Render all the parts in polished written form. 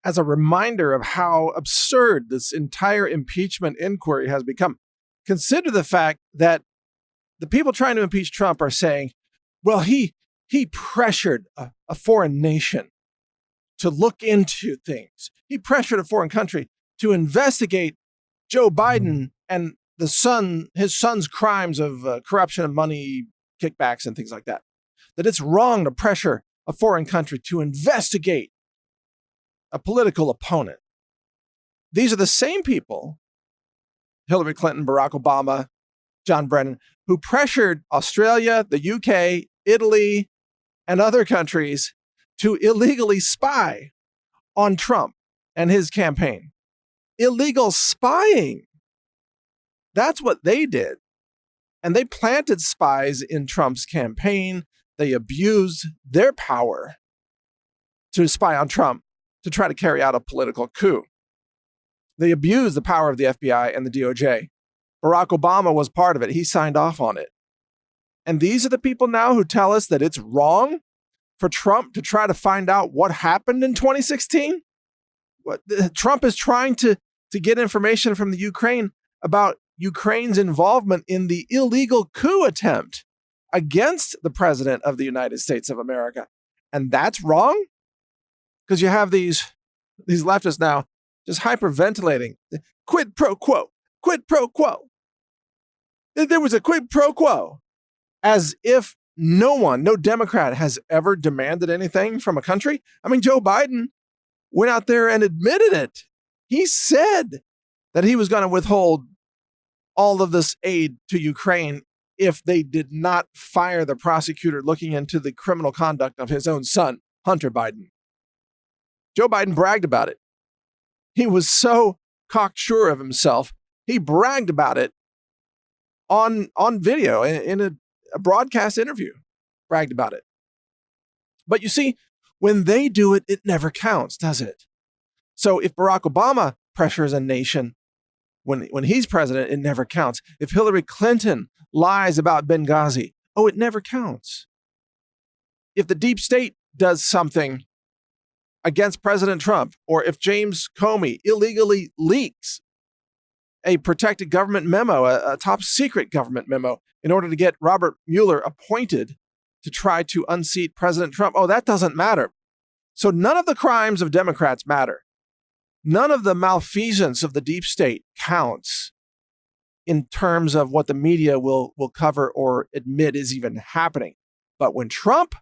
as a reminder of how absurd this entire impeachment inquiry has become. Consider the fact that the people trying to impeach Trump are saying, well, he pressured a foreign nation to look into things. He pressured a foreign country to investigate Joe Biden and his son's crimes of corruption and money kickbacks and things like that. That it's wrong to pressure a foreign country to investigate a political opponent. These are the same people, Hillary Clinton, Barack Obama, John Brennan, who pressured Australia, the UK, Italy, and other countries to illegally spy on Trump and his campaign. Illegal spying. That's what they did. And they planted spies in Trump's campaign. They abused their power to spy on Trump to try to carry out a political coup. They abused the power of the FBI and the DOJ. Barack Obama was part of it. He signed off on it. And these are the people now who tell us that it's wrong for Trump to try to find out what happened in 2016? Trump is trying to get information from the Ukraine about Ukraine's involvement in the illegal coup attempt against the president of the United States of America. And that's wrong? Because you have these leftists now just hyperventilating. Quid pro quo, quid pro quo. There was a quid pro quo. As if no Democrat has ever demanded anything from a country. I mean, Joe Biden went out there and admitted it. He said that he was going to withhold all of this aid to Ukraine if they did not fire the prosecutor looking into the criminal conduct of his own son, Hunter Biden. Joe Biden bragged about it. He was so cocksure of himself. He bragged about it on video in a broadcast interview, bragged about it. But you see, when they do it, it never counts, does it? So if Barack Obama pressures a nation when he's president, it never counts. If Hillary Clinton lies about Benghazi, it never counts. If the deep state does something against President Trump, or if James Comey illegally leaks a protected government memo, a top secret government memo, in order to get Robert Mueller appointed to try to unseat President Trump, that doesn't matter. So none of the crimes of Democrats matter. None of the malfeasance of the deep state counts in terms of what the media will cover or admit is even happening. But when Trump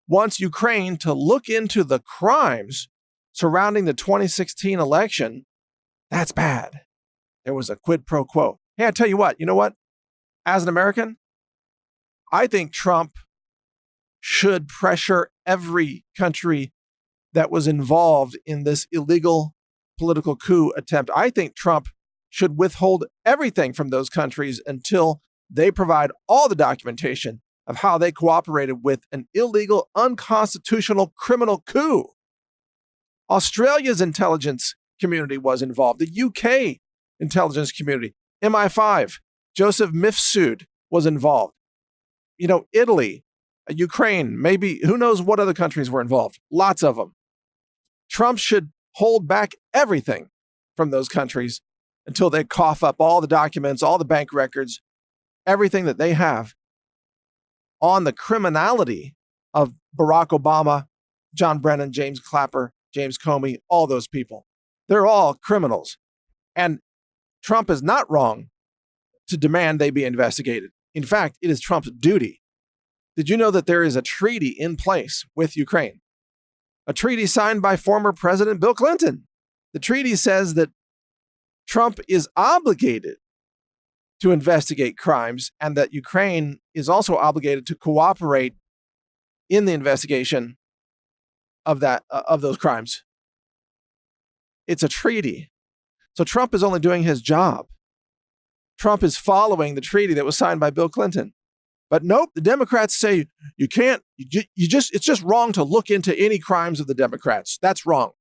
wants Ukraine to look into the crimes surrounding the 2016 election, that's bad. There was a quid pro quo. Hey, I tell you what, as an American, I think Trump should pressure every country that was involved in this illegal political coup attempt. I think Trump should withhold everything from those countries until they provide all the documentation of how they cooperated with an illegal, unconstitutional criminal coup. Australia's intelligence community was involved. The UK intelligence community, MI5, Joseph Mifsud was involved. Italy, Ukraine, maybe who knows what other countries were involved. Lots of them. Trump should hold back everything from those countries until they cough up all the documents, all the bank records, everything that they have on the criminality of Barack Obama, John Brennan, James Clapper, James Comey, all those people. They're all criminals. And Trump is not wrong to demand they be investigated. In fact, it is Trump's duty. Did you know that there is a treaty in place with Ukraine? A treaty signed by former President Bill Clinton. The treaty says that Trump is obligated to investigate crimes and that Ukraine is also obligated to cooperate in the investigation of those crimes. It's a treaty. So Trump is only doing his job. Trump is following the treaty that was signed by Bill Clinton. But nope, the Democrats say you can't, it's just wrong to look into any crimes of the Democrats. That's wrong.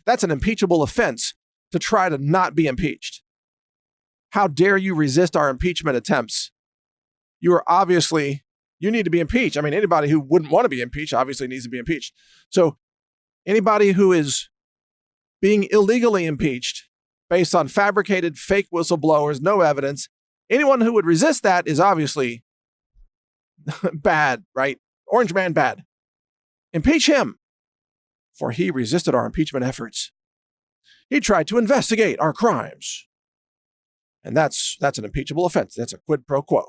That's an impeachable offense to try to not be impeached. How dare you resist our impeachment attempts? You need to be impeached. I mean, anybody who wouldn't want to be impeached obviously needs to be impeached. So anybody who is being illegally impeached based on fabricated fake whistleblowers, no evidence. Anyone who would resist that is obviously bad, right? Orange man bad. Impeach him, for he resisted our impeachment efforts. He tried to investigate our crimes. And that's an impeachable offense. That's a quid pro quo.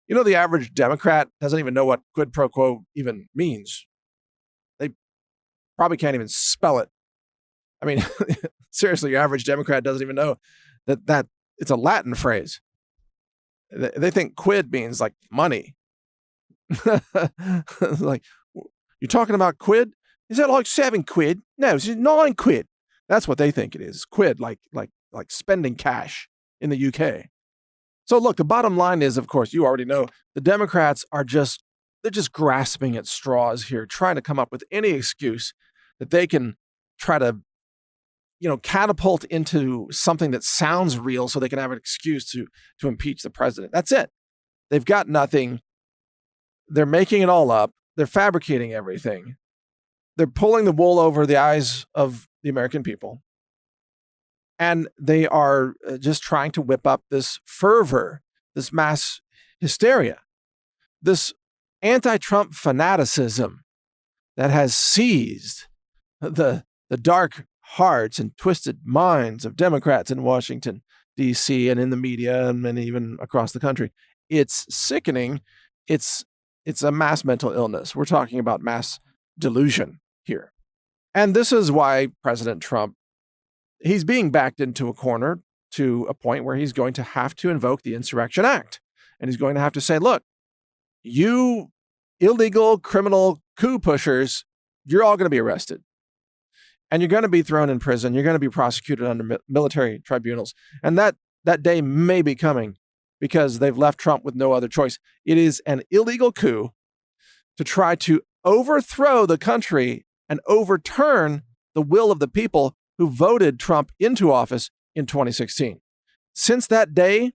You know, the average Democrat doesn't even know what quid pro quo even means. They probably can't even spell it. I mean, seriously, your average Democrat doesn't even know that it's a Latin phrase. They think quid means like money. Like, you're talking about quid? Is that like 7 quid? No, it's 9 quid. That's what they think it is. Quid, like spending cash in the UK. So look, the bottom line is, of course, you already know, the Democrats they're just grasping at straws here, trying to come up with any excuse that they can try to, catapult into something that sounds real so they can have an excuse to impeach the president. That's it. They've got nothing. They're making it all up. They're fabricating everything. They're pulling the wool over the eyes of the American people. And they are just trying to whip up this fervor, this mass hysteria, this anti-Trump fanaticism that has seized the dark hearts and twisted minds of Democrats in Washington, D.C., and in the media, and even across the country. It's sickening. It's a mass mental illness. We're talking about mass delusion here. And this is why President Trump, he's being backed into a corner to a point where he's going to have to invoke the Insurrection Act. And he's going to have to say, look, you illegal criminal coup pushers, you're all going to be arrested. And you're going to be thrown in prison. You're going to be prosecuted under military tribunals. And that day may be coming because they've left Trump with no other choice. It is an illegal coup to try to overthrow the country and overturn the will of the people who voted Trump into office in 2016. Since that day,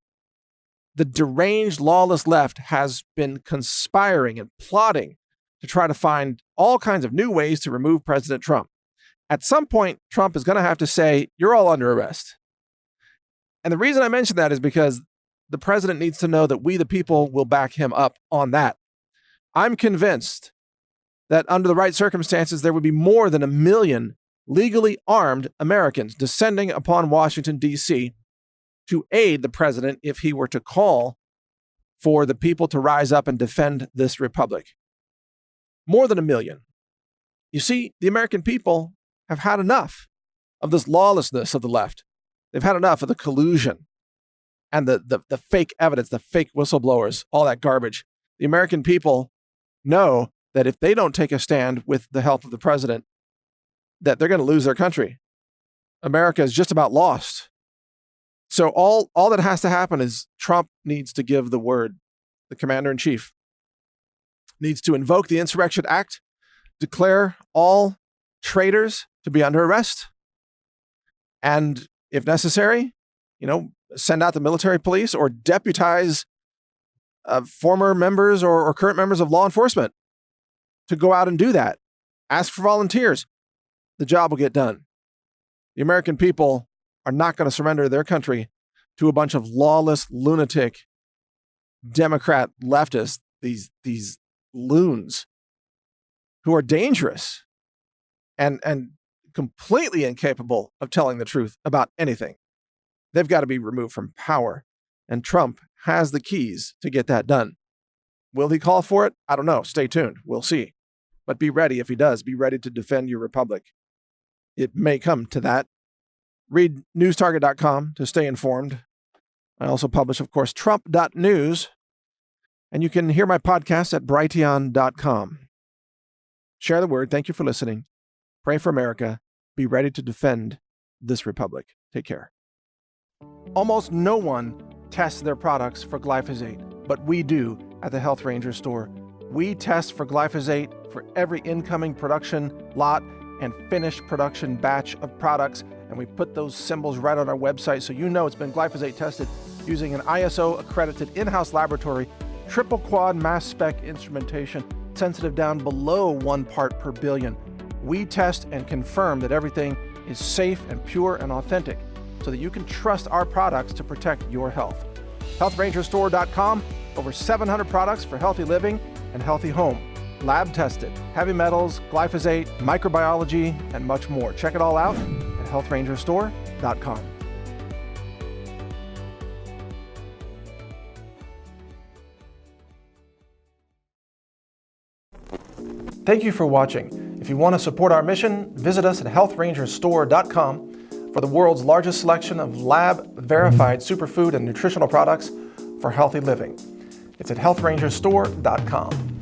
the deranged, lawless left has been conspiring and plotting to try to find all kinds of new ways to remove President Trump. At some point, Trump is going to have to say, you're all under arrest. And the reason I mention that is because the president needs to know that we, the people, will back him up on that. I'm convinced that under the right circumstances, there would be more than 1 million legally armed Americans descending upon Washington, D.C. to aid the president if he were to call for the people to rise up and defend this republic. More than 1 million. You see, the American people have had enough of this lawlessness of the left. They've had enough of the collusion and the fake evidence, the fake whistleblowers, all that garbage. The American people know that if they don't take a stand with the help of the president, that they're going to lose their country. America is just about lost. So all that has to happen is Trump needs to give the word. The commander-in-chief needs to invoke the Insurrection Act, declare all traitors to be under arrest, and if necessary, send out the military police or deputize former members or current members of law enforcement to go out and do that. Ask for volunteers. The job will get done. The American people are not going to surrender their country to a bunch of lawless, lunatic, Democrat leftists, these loons who are dangerous and completely incapable of telling the truth about anything. They've got to be removed from power, and Trump has the keys to get that done. Will he call for it? I don't know. Stay tuned. We'll see. But be ready if he does. Be ready to defend your republic. It may come to that. Read newstarget.com to stay informed. I also publish, of course, trump.news. And you can hear my podcast at brighteon.com. Share the word. Thank you for listening. Pray for America. Be ready to defend this republic. Take care. Almost no one tests their products for glyphosate, but we do at the Health Ranger store. We test for glyphosate for every incoming production lot and finished production batch of products, and we put those symbols right on our website so you know it's been glyphosate tested using an ISO-accredited in-house laboratory, triple quad mass spec instrumentation, sensitive down below 1 part per billion. We test and confirm that everything is safe and pure and authentic so that you can trust our products to protect your health. HealthRangerStore.com, over 700 products for healthy living and healthy home. Lab tested, heavy metals, glyphosate, microbiology, and much more. Check it all out at HealthRangerStore.com. Thank you for watching. If you want to support our mission, visit us at HealthRangerStore.com for the world's largest selection of lab-verified superfood and nutritional products for healthy living. It's at HealthRangerStore.com.